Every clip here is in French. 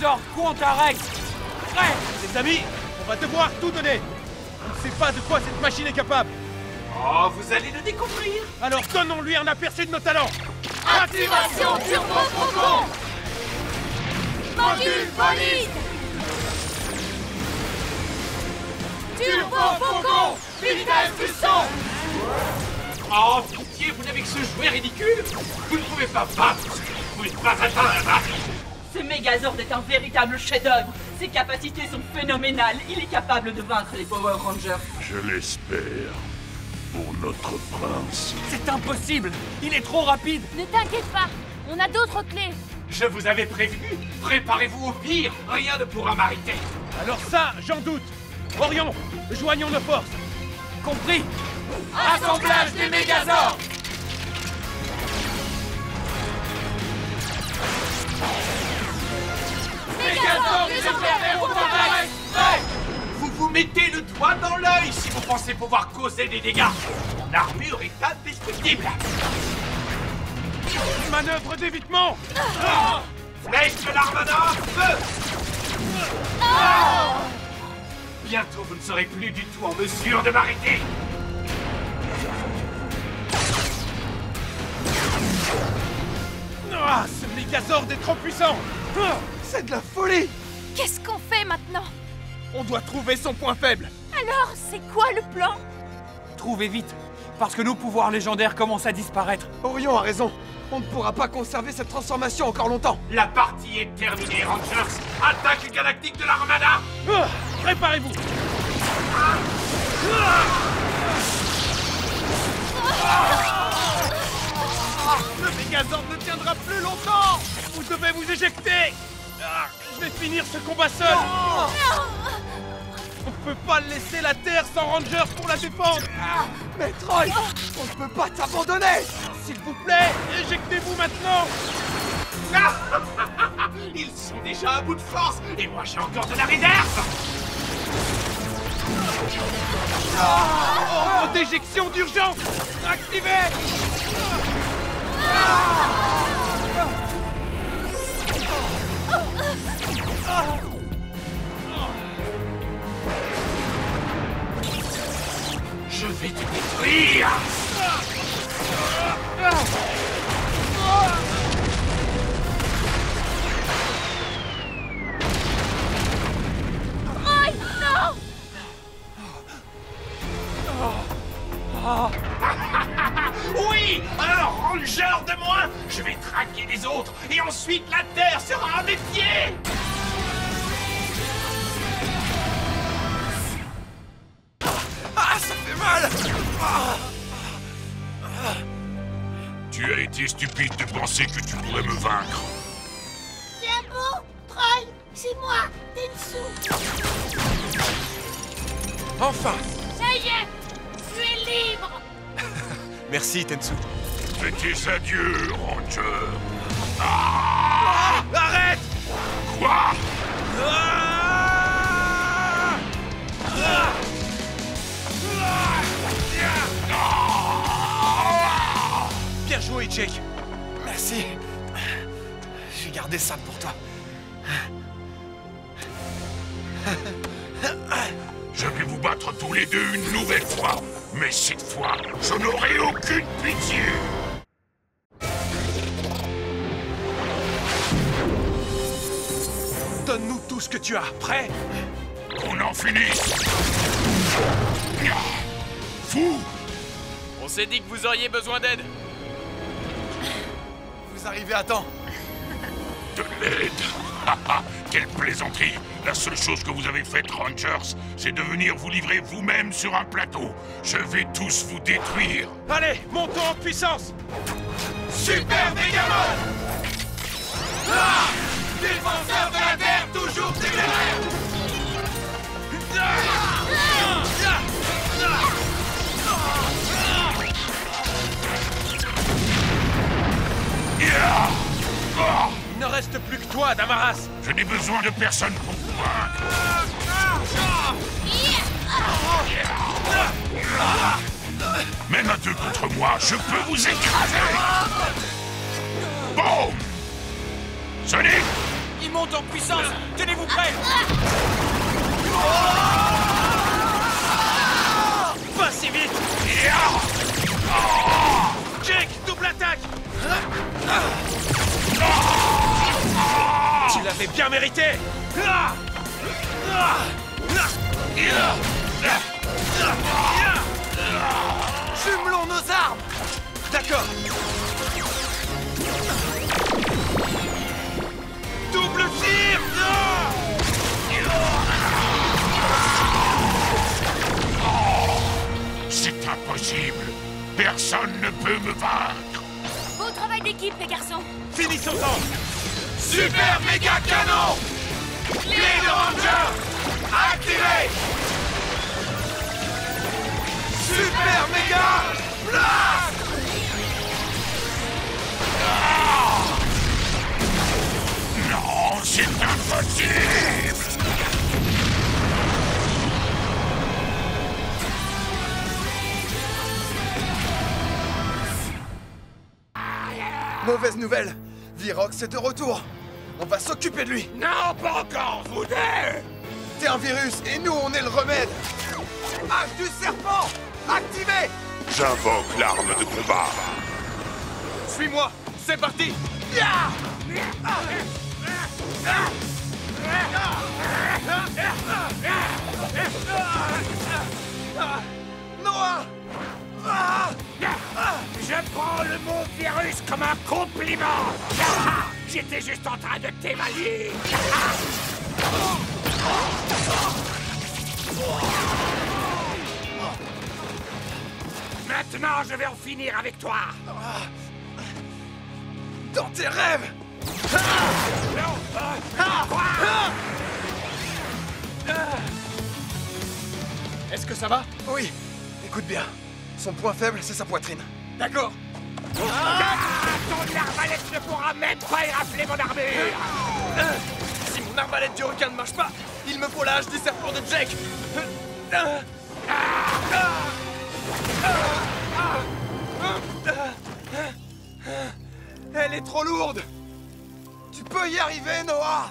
Megazord Quanta Rex. Prêt. Les amis, on va devoir tout donner. On ne sait pas de quoi cette machine est capable. Oh, vous allez le découvrir. Alors donnons-lui un aperçu de nos talents. Activation Turbo Faucon. Module Bolide. Turbo Faucon. Vitesse du son. Oh, pitié, vous n'avez que ce jouet ridicule. Vous ne pouvez pas battre ce que vous pouvez pas atteindre. Ce Megazord est un véritable chef-d'œuvre. Ses capacités sont phénoménales. Il est capable de vaincre les Power Rangers. Je l'espère. Pour notre prince. C'est impossible. Il est trop rapide. Ne t'inquiète pas, on a d'autres clés. Je vous avais prévenu. Préparez-vous au pire. Rien ne pourra m'arrêter. Alors ça, j'en doute. Orion, joignons nos forces. Compris. Assemblage des Megazords. Megazord légendaire Quanta Rex. Vous vous mettez le doigt dans l'œil si vous pensez pouvoir causer des dégâts. Mon armure est indestructible. Manœuvre d'évitement. Flèche de l'Armada, feu. Bientôt, vous ne serez plus du tout en mesure de m'arrêter. Ah, ce Megazord est trop puissant. Ah, c'est de la folie. Qu'est-ce qu'on fait maintenant? On doit trouver son point faible. Alors, c'est quoi le plan? Trouvez vite. Parce que nos pouvoirs légendaires commencent à disparaître. Orion a raison. On ne pourra pas conserver cette transformation encore longtemps. La partie est terminée, Rangers. Attaque galactique de l'Armada. Ah, préparez-vous. Le Megazord ne tiendra plus longtemps. Vous devez vous éjecter. Ah, je vais finir ce combat seul. On ne peut pas laisser la Terre sans Rangers pour la défendre. Mais Troy, on ne peut pas t'abandonner. S'il vous plaît, éjectez-vous maintenant. Ils sont déjà à bout de force et moi j'ai encore de la réserve. Ordre d'éjection d'urgence activé. Je vais te détruire. Troy, non! Oui, un ranger de moins. Je vais traquer les autres et ensuite la Terre sera à mes pieds. Ah, ça fait mal. Tu as été stupide de penser que tu pourrais me vaincre. Tiens bon, Troy, c'est moi, Tensu. Enfin. Ça y est, tu es libre. Merci, Tensu. Fais tes adieux, Ranger. Arrête. Quoi? Bien joué, Jake. Merci. J'ai gardé ça pour toi. Je vais vous battre tous les deux une nouvelle fois. Mais cette fois, je n'aurai aucune pitié. Donne-nous tout ce que tu as. Prêt? Qu'on en finisse. Fou! On s'est dit que vous auriez besoin d'aide. Vous arrivez à temps. De l'aide. Quelle plaisanterie! La seule chose que vous avez faite, Rangers, c'est de venir vous livrer vous-même sur un plateau. Je vais tous vous détruire. Allez, montons en puissance. Super Megamon. Défenseur de la Terre, toujours téméraire. Il ne reste plus que toi, Damaras. Je n'ai besoin de personne pour vous vaincre. Même à deux contre moi, je peux vous écraser. Boum! Sonic! Il monte en puissance. Tenez-vous prêts. Pas si vite. Jake, double attaque. Tu l'avais bien mérité. Jumelons nos armes. D'accord. Double tir. C'est impossible. Personne ne peut me vaincre. Beau travail d'équipe, les garçons. Finissons-en. Super méga canon. Clé de Ranger activé. Super méga blast. Non, c'est impossible. Mauvaise nouvelle. Virox est de retour. On va s'occuper de lui. Non, pas encore, vous deux! T'es un virus et nous, on est le remède. Hache du serpent activé. J'invoque l'arme de combat. Suis-moi, c'est parti. Noah. Je prends le mot virus comme un compliment! Ah, j'étais juste en train de t'évaluer! Maintenant, je vais en finir avec toi! Dans tes rêves. Est-ce que ça va? Oui. Écoute bien. Son point faible, c'est sa poitrine. D'accord. Ton arbalète ne pourra même pas érafler mon armure! Si mon arbalète du requin ne marche pas, il me faut la hache du serpent de Jake. Elle est trop lourde. Tu peux y arriver, Noah.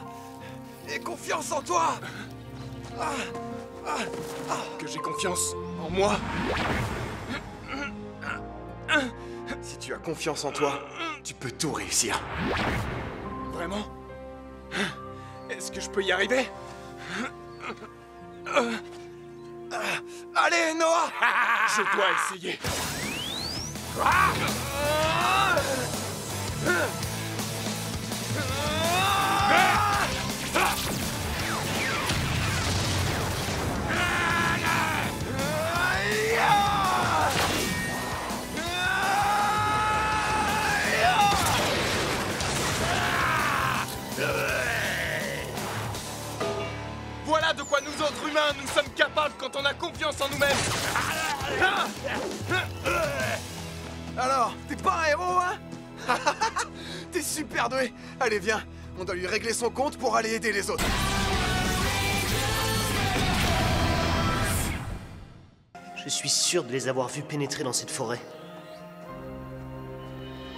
Aie confiance en toi. Que j'ai confiance en moi. Si tu as confiance en toi, tu peux tout réussir. Vraiment? Est-ce que je peux y arriver? Allez, Noah! Je dois essayer. Voilà de quoi nous autres humains, nous sommes capables quand on a confiance en nous-mêmes. Alors, t'es pas un héros, hein? T'es super doué. Allez, viens, on doit lui régler son compte pour aller aider les autres. Je suis sûr de les avoir vus pénétrer dans cette forêt.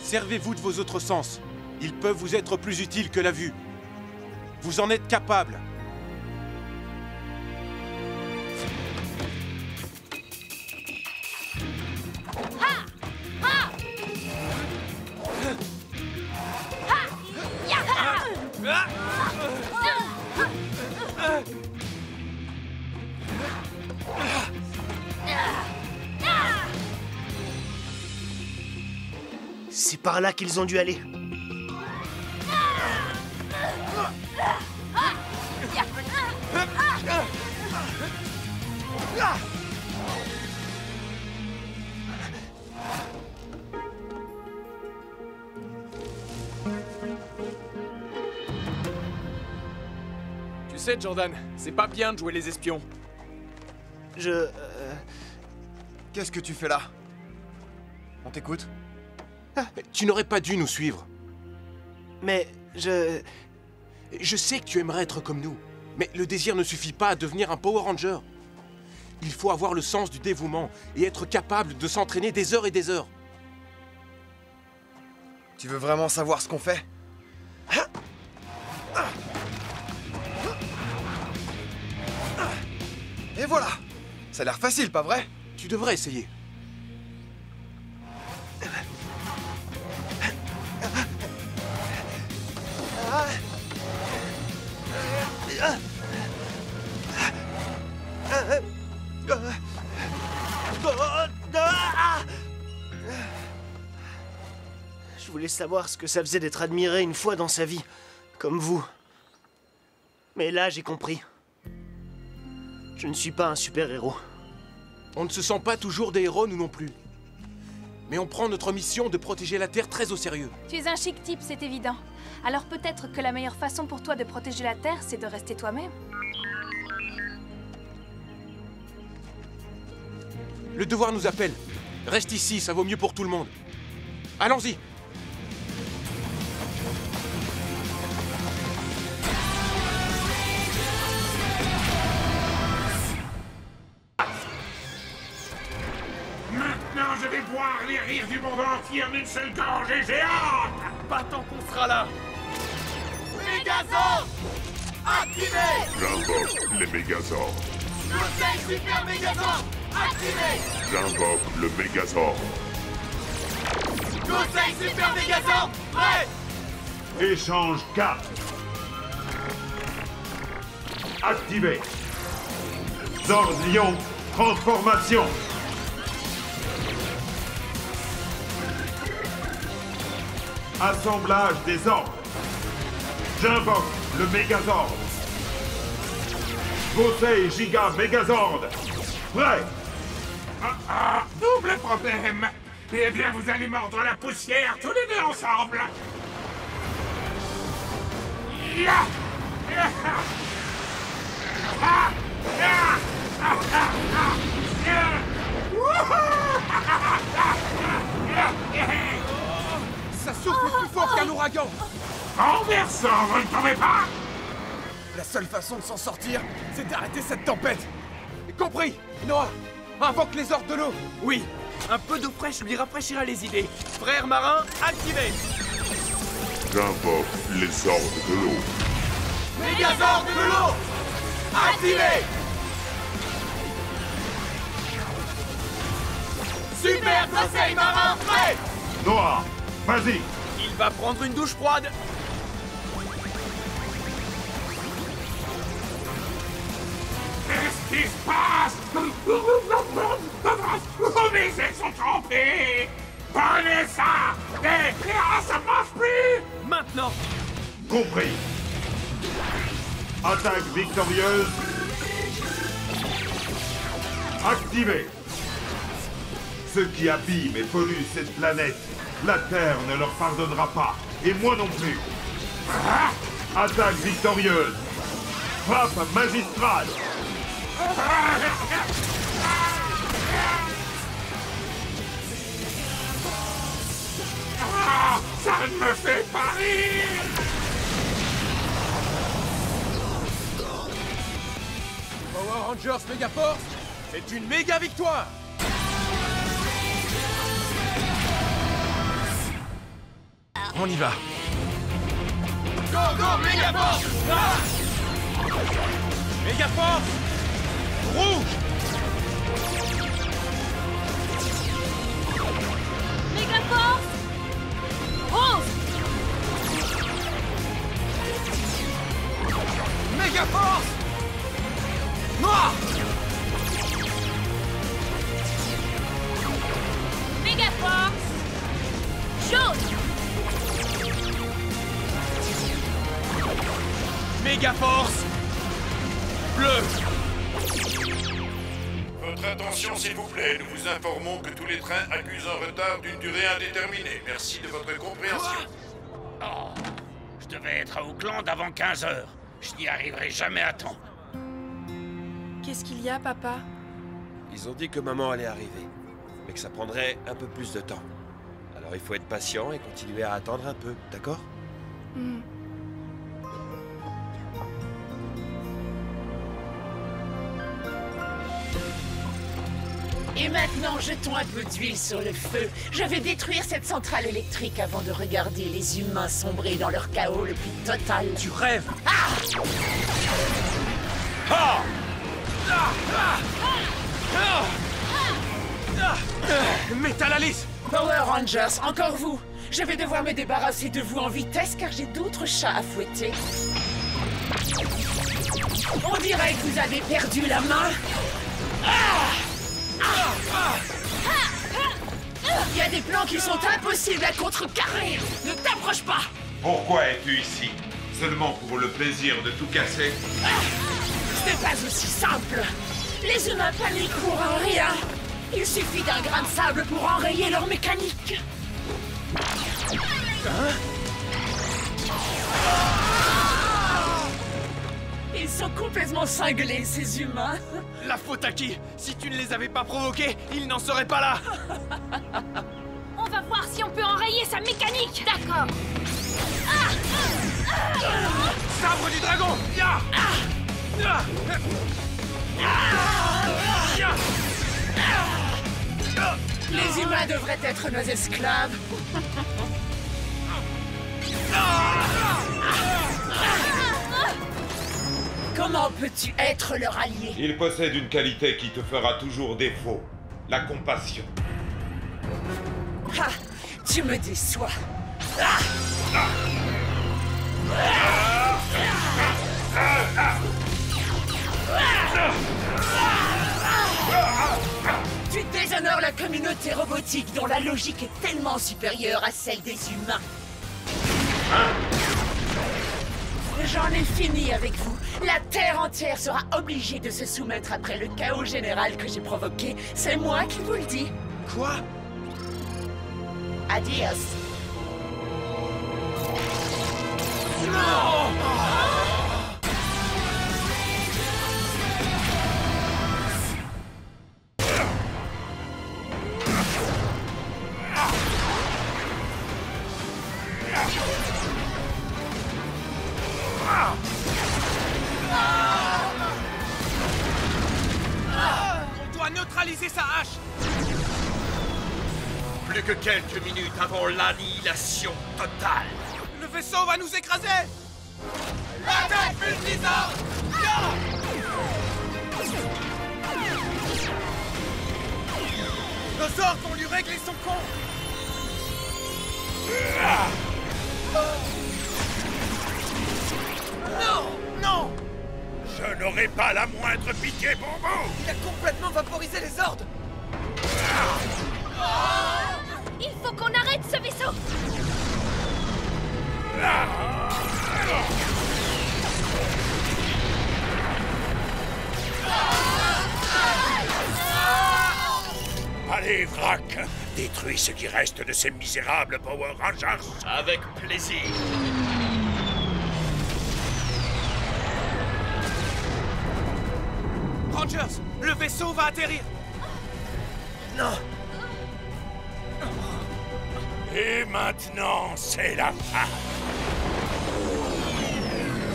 Servez-vous de vos autres sens. Ils peuvent vous être plus utiles que la vue. Vous en êtes capable. C'est par là qu'ils ont dû aller. Tu sais, Jordan, c'est pas bien de jouer les espions. Qu'est-ce que tu fais là? On t'écoute? Tu n'aurais pas dû nous suivre. Mais Je sais que tu aimerais être comme nous, mais le désir ne suffit pas à devenir un Power Ranger. Il faut avoir le sens du dévouement et être capable de s'entraîner des heures et des heures. Tu veux vraiment savoir ce qu'on fait? Et voilà! Ça a l'air facile, pas vrai? Tu devrais essayer. Je voulais savoir ce que ça faisait d'être admiré une fois dans sa vie, comme vous. Mais là, j'ai compris. Je ne suis pas un super-héros. On ne se sent pas toujours des héros, nous non plus. Mais on prend notre mission de protéger la Terre très au sérieux. Tu es un chic type, c'est évident. Alors peut-être que la meilleure façon pour toi de protéger la Terre, c'est de rester toi-même. Le devoir nous appelle. Reste ici, ça vaut mieux pour tout le monde. Allons-y. Maintenant, je vais boire les rires du monde entier en une seule gorge et j'ai hâte! Pas tant qu'on sera là! Megazord activé! J'invoque les Mégazords. Conseil Super Megazord activé! J'invoque le Mégazord. Conseil Super Megazord prêt! Échange 4. Activé. Zord Lion, transformation. Assemblage des ordres. J'invoque le Mégazord. Conseil Giga Mégazord. Prêt. Double problème. Eh bien, vous allez mordre la poussière tous les deux ensemble. Ya! Ya! Ah! Ya! Ah! Ah! Ah! Ya! Ça souffle plus fort qu'un ouragan! Renversant, vous ne trouvez pas? La seule façon de s'en sortir, c'est d'arrêter cette tempête! Compris! Noah, invoque les ordres de l'eau! Oui, un peu d'eau fraîche lui rafraîchira les idées. Frère marin, activé! J'invoque les ordres de l'eau. Megazord de l'eau activé! Super Conseil marin prêt! Noah, vas-y. Il va prendre une douche froide! Qu'est-ce qui se passe? Mes ailes sont trempées. Prenez ça. Ça marche plus. Maintenant! Compris. Attaque victorieuse. Activée. Ceux qui abîment et polluent cette planète, la Terre ne leur pardonnera pas. Et moi non plus. Attaque victorieuse. Frappe magistrale. Ça ne me fait pas rire. Power Rangers Megaforce, c'est une méga victoire! On y va! Go go Megaforce! Megaforce! Rouge! Megaforce! Rose! Megaforce! Noir! Megaforce! Jaune! Megaforce! Bleu! Votre attention, s'il vous plaît. Nous vous informons que tous les trains accusent un retard d'une durée indéterminée. Merci de votre compréhension. Oh, je devais être à Auckland avant 15 heures. Je n'y arriverai jamais à temps. Qu'est-ce qu'il y a, papa? Ils ont dit que maman allait arriver, mais que ça prendrait un peu plus de temps. Alors il faut être patient et continuer à attendre un peu, d'accord? Et maintenant, jetons un peu d'huile sur le feu. Je vais détruire cette centrale électrique avant de regarder les humains sombrer dans leur chaos le plus total. Tu rêves! Ah! Ha! Metal Alice! Power Rangers, encore vous! Je vais devoir me débarrasser de vous en vitesse car j'ai d'autres chats à fouetter. On dirait que vous avez perdu la main. Il y a des plans qui sont impossibles à contrecarrer. Ne t'approche pas. Pourquoi es-tu ici? Seulement pour le plaisir de tout casser? Ce n'est pas aussi simple. Les humains paniquent pour un rien. Il suffit d'un grain de sable pour enrayer leur mécanique. Ils sont complètement cinglés, ces humains. La faute à qui? Si tu ne les avais pas provoqués, ils n'en seraient pas là. On va voir si on peut enrayer sa mécanique. D'accord. Sabre du dragon! Ya! Les humains devraient être nos esclaves. Comment peux-tu être leur allié? Il possède une qualité qui te fera toujours défaut. La compassion. Ah, tu me déçois. Tu déshonores la communauté robotique dont la logique est tellement supérieure à celle des humains. J'en ai fini avec vous. La Terre entière sera obligée de se soumettre après le chaos général que j'ai provoqué. C'est moi qui vous le dis. Quoi? Adios. Non! On doit neutraliser sa hache! Plus que quelques minutes avant l'annihilation totale. Le vaisseau va nous écraser! Attaque Multisort! Nos ordres vont lui régler son compte! Non! Non! Je n'aurai pas la moindre pitié pour vous! Il a complètement vaporisé les ordres! Il faut qu'on arrête ce vaisseau. Allez, Vrac, détruis ce qui reste de ces misérables Power Rangers! Avec plaisir! Rangers, le vaisseau va atterrir! Non! Et maintenant, c'est la fin!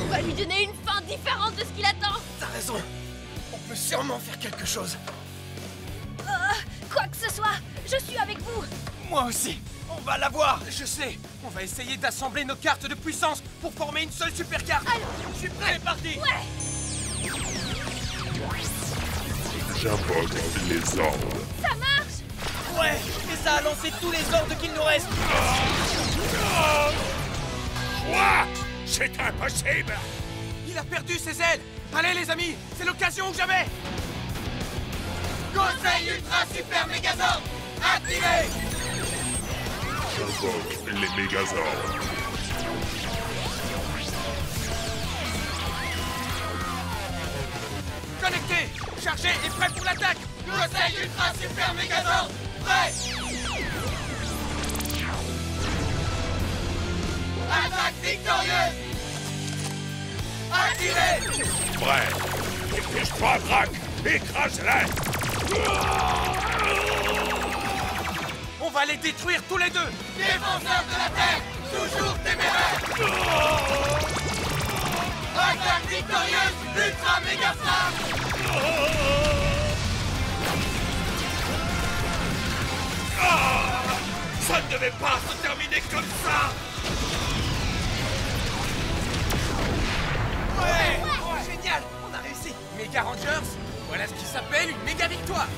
On va lui donner une fin différente de ce qu'il attend. T'as raison! On peut sûrement faire quelque chose! Quoi que ce soit, je suis avec vous. Moi aussi! On va l'avoir! Je sais! On va essayer d'assembler nos cartes de puissance pour former une seule super carte! Alors, je suis prêt, parti! Ouais! J'invoque les ordres. Ça marche! Ouais! Et ça a lancé tous les ordres qu'il nous reste! Quoi? C'est impossible! Il a perdu ses ailes! Allez les amis, c'est l'occasion que j'avais! Conseil Ultra Super Megazord activé! J'invoque les Mégazords. Connecté, chargé et prêt pour l'attaque! Conseil Ultra Super Megazord prêt! Attaque victorieuse! Activé! Prêt! Dépêche-toi, Vrac! Écrase-les! On va les détruire tous les deux! Défenseurs de la Terre, toujours téméraires! Attaque victorieuse, ultra méga frappe! Ça ne devait pas se terminer comme ça! Ouais! Génial! On a réussi! Mega Rangers, Voilà ce qui s'appelle une méga victoire.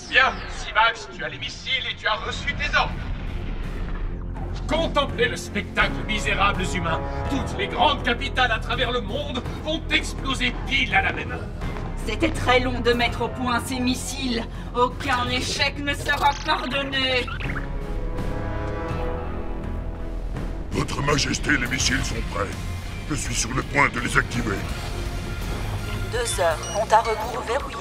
Bien, Sivax, tu as les missiles et tu as reçu tes ordres. Contemplez le spectacle, misérables humains. Toutes les grandes capitales à travers le monde vont exploser pile à la même heure. C'était très long de mettre au point ces missiles. Aucun échec ne sera pardonné. Votre Majesté, les missiles sont prêts. Je suis sur le point de les activer. 2 heures, compte à rebours verrouillé.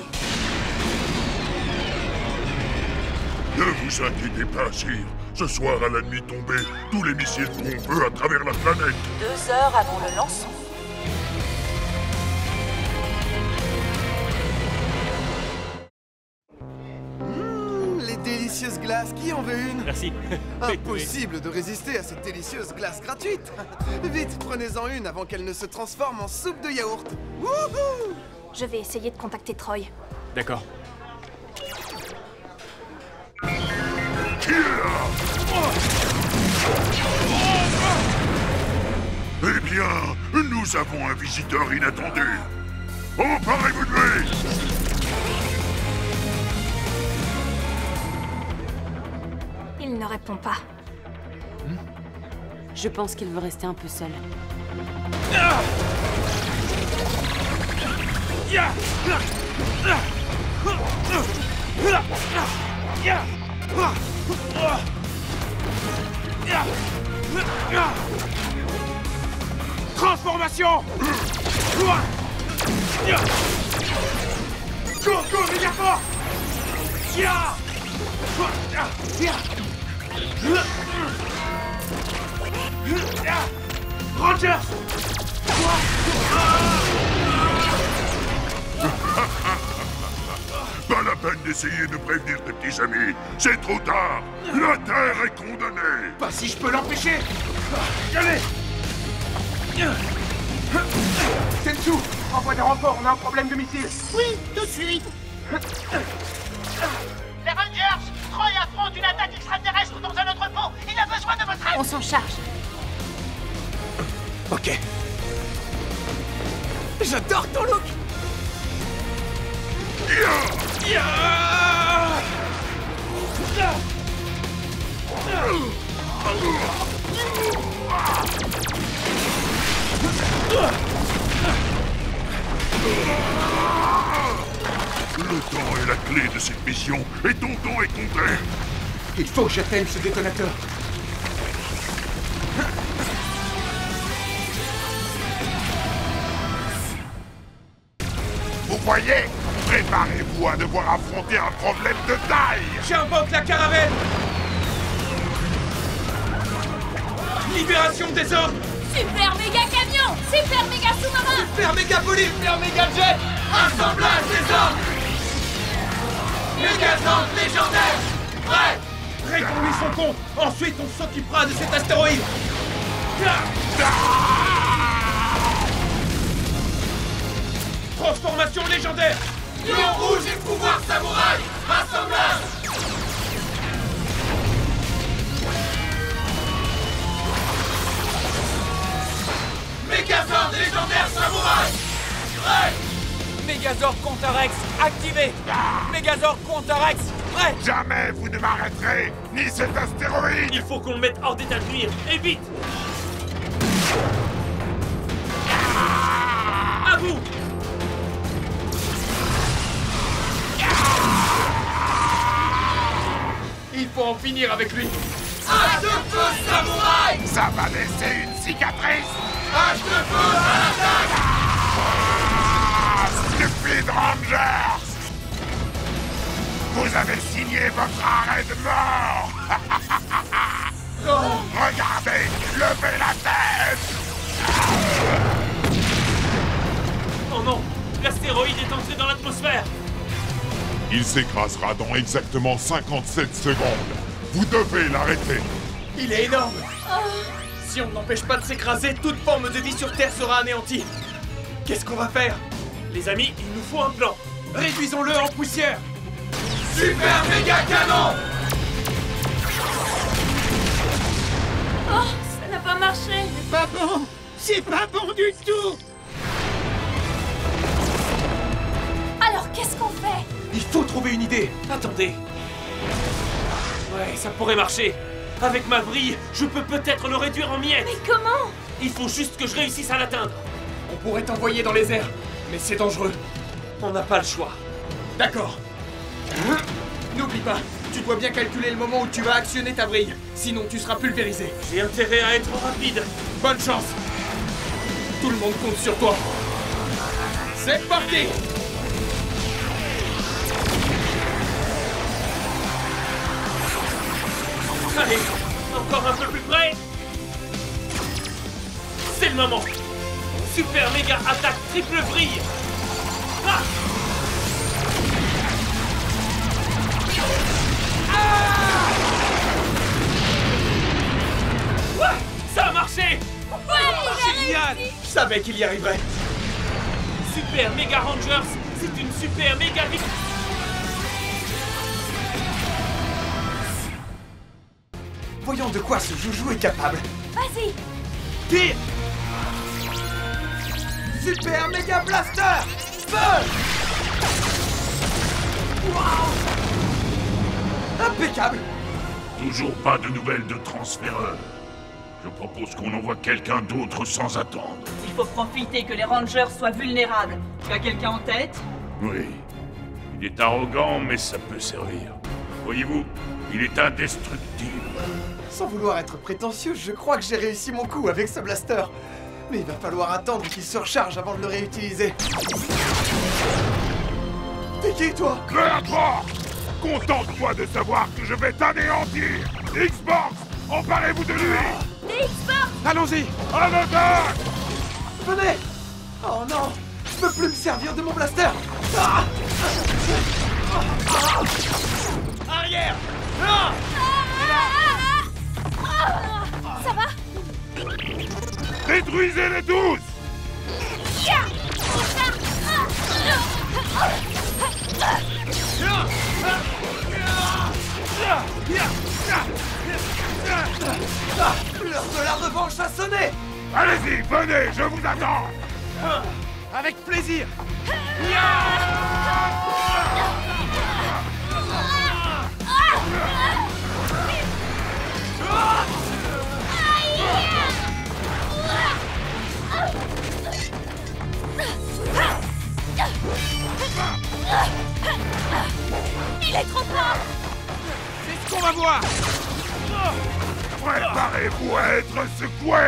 Ne vous inquiétez pas, Sire. Ce soir, à la nuit tombée, tous les missiles feront feu à travers la planète. 2 heures avant le lancement. Les délicieuses glaces, qui en veut une? Merci. Impossible de résister à cette délicieuse glace gratuite. Vite, prenez-en une avant qu'elle ne se transforme en soupe de yaourt. Wouhou! Je vais essayer de contacter Troy. D'accord. Eh bien, nous avons un visiteur inattendu. Emparez-vous de lui! Il ne répond pas. Je pense qu'il veut rester un peu seul. Transformation! Go, go, méga fort! Rangers! Pas la peine d'essayer de prévenir tes petits amis. C'est trop tard. La Terre est condamnée. Pas si je peux l'empêcher! Allez! Sensu, envoie des renforts, on a un problème de missile. Oui, tout de suite. Les Rangers, Troy affronte une attaque extraterrestre dans un entrepôt. Il a besoin de votre aide. On s'en charge. Ok. J'adore ton look. Le temps est la clé de cette mission et ton temps est compté. Il faut que j'atteigne ce détonateur. Vous voyez? Préparez-vous à devoir affronter un problème de taille. J'invoque la caravelle. Libération des ordres. Super méga camion! Super méga sous-marin! Super méga police. Super méga jet. Assemblage des ordres. Mégazord légendaire. Prêt. Réglons-lui son compte. Ensuite, on s'occupera de cet astéroïde. Transformation légendaire. Lion rouge et pouvoir samouraï. Assemblage. Mégazord légendaire samouraï. Prêt. Mégazord Contarex activé. Mégazord Contarex prêt. Jamais vous ne m'arrêterez, ni cet astéroïde. Il faut qu'on le mette hors d'état de nuire, et vite. À vous. Il faut en finir avec lui. Hache de feu samouraï. Ça va laisser une cicatrice. Hache de feu à l'attaque. Stupide Rangers! Vous avez signé votre arrêt de mort! Regardez! Levez la tête! Oh non, l'astéroïde est entré dans l'atmosphère. Il s'écrasera dans exactement 57 secondes. Vous devez l'arrêter. Il est énorme. Si on ne l'empêche pas de s'écraser, toute forme de vie sur Terre sera anéantie. Qu'est-ce qu'on va faire? Les amis, il nous faut un plan. Réduisons-le en poussière. Super méga canon! Oh, ça n'a pas marché. C'est pas bon. C'est pas bon du tout. Alors, qu'est-ce qu'on fait? Il faut trouver une idée. Attendez. Ouais, ça pourrait marcher. Avec ma vrille, je peux peut-être le réduire en miettes. Mais comment? Il faut juste que je réussisse à l'atteindre. On pourrait t'envoyer dans les airs, mais c'est dangereux. On n'a pas le choix. D'accord. N'oublie pas, tu dois bien calculer le moment où tu vas actionner ta vrille. Sinon, tu seras pulvérisé. J'ai intérêt à être rapide. Bonne chance. Tout le monde compte sur toi. C'est parti! Allez, encore un peu plus près. C'est le moment. Super méga attaque triple vrille. Ah! Ouais, ça a marché. Génial! Je savais qu'il y arriverait. Super méga Rangers, c'est une super méga victoire. Voyons de quoi ce joujou est capable. Vas-y. Tire! Super méga blaster! Feu! Wow! Impeccable! Toujours pas de nouvelles de transféreurs. Je propose qu'on envoie quelqu'un d'autre sans attendre. Il faut profiter que les Rangers soient vulnérables. Tu as quelqu'un en tête? Oui. Il est arrogant, mais ça peut servir. Voyez-vous, il est indestructible. Sans vouloir être prétentieux, je crois que j'ai réussi mon coup avec ce blaster. Mais il va falloir attendre qu'il se recharge avant de le réutiliser. T'es qui, toi? Peu importe! Contente-toi de savoir que je vais t'anéantir! Xbox, emparez-vous de lui! Xbox! Allons-y! En attaque! Venez! Oh non! Je peux plus me servir de mon blaster! Ah! Arrière! Ça va? Détruisez-les tous! L'heure de la revanche a sonné! Allez-y, venez, je vous attends! Avec plaisir! Il est trop fort! C'est ce qu'on va voir! Préparez-vous à être secoué!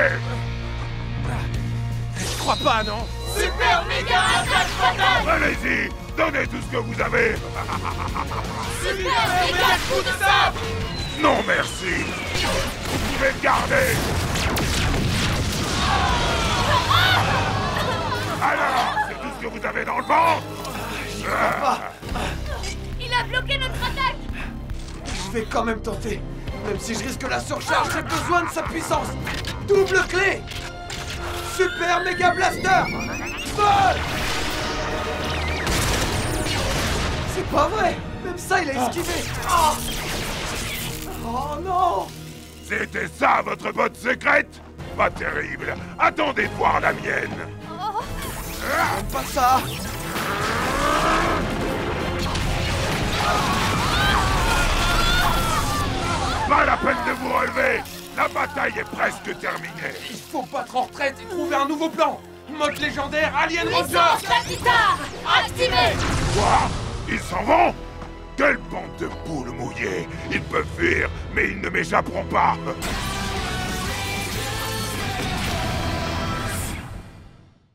Je crois pas, non? Super méga attaque fatale! Allez-y, donnez tout ce que vous avez! Super méga coup de sable! Non, merci! Vous pouvez le garder! Alors, c'est tout ce que vous avez dans le ventre? Il a bloqué notre attaque! Je vais quand même tenter. Même si je risque la surcharge, j'ai besoin de sa puissance. Double clé! Super méga blaster! Feu! C'est pas vrai! Même ça, il a esquivé! Oh non! C'était ça, votre botte secrète? Pas terrible! Attendez de voir la mienne! J'aime pas ça! Pas la peine de vous relever! La bataille est presque terminée! Il faut battre en retraite et trouver un nouveau plan! Mode légendaire Alien Ranger! Licence Batita! Activée! Quoi? Ils s'en vont? Quelle bande de poules mouillées! Ils peuvent fuir, mais ils ne m'échapperont pas!